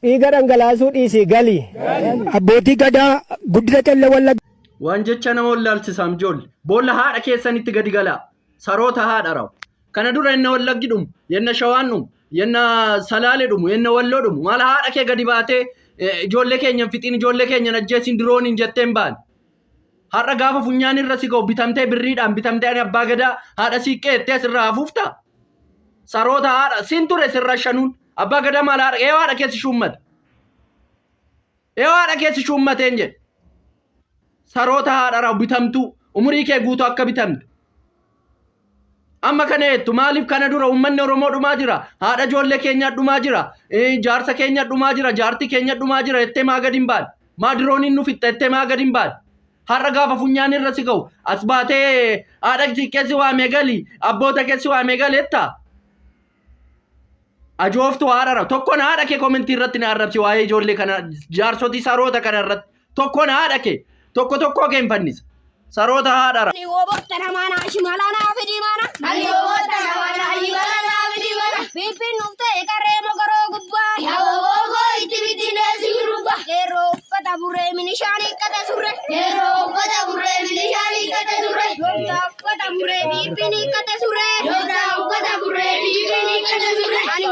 dhiiga galaasuu dhiisii galii. Abbootii gadaa guddina calla walla. Waan jecha nama wallaalchisaam ijoollee boolla haadha keessanitti gadi galaa saroota haadha rawu kana dura yenna wallaggi dhumu yenna shawaan dhumu yenna salaale dhumu yenna walloo dhumu maal haadha kee gadi baatee ijoollee keenya fixiin ijoollee keenya ajjeesin dirooniin jetteen baan har'a gaafa funyaan irra si ga'u bitamtee birriidhaan bitamtee ani abbaa gadaa haadha siiqqeettee sirraa hafuufta saroota haadha siin ture sirra shanuun abbaa gadaa maal haadha keessi shummata haadha keessi shummateen jedhe saroota haadha rawu bitamtu umurii kee guutuu akka bitamtu amma kana jettu maaliif kana dura uummanni Oromoo dhumaa jira haadha ijoollee keenya dhumaa jira jaarsa keenya dhumaa jira jaarti keenya dhumaa jira jettee maa gadi hin baane maa dirooniin nu fixxa jettee maa gadi hin baane har'a gaafa funyaan irra si ga'u as baatee haadha keessi waamee galii abboota keessi waamee galeetta ajooftu haadha rawu tokkoon haadha kee komentii irratti na arrabsi waa'ee ijoollee kana jaarsotii saroota kana irratti tokkoon haadha kee tokko kee hin fannisa saroota haadha rawu. Ani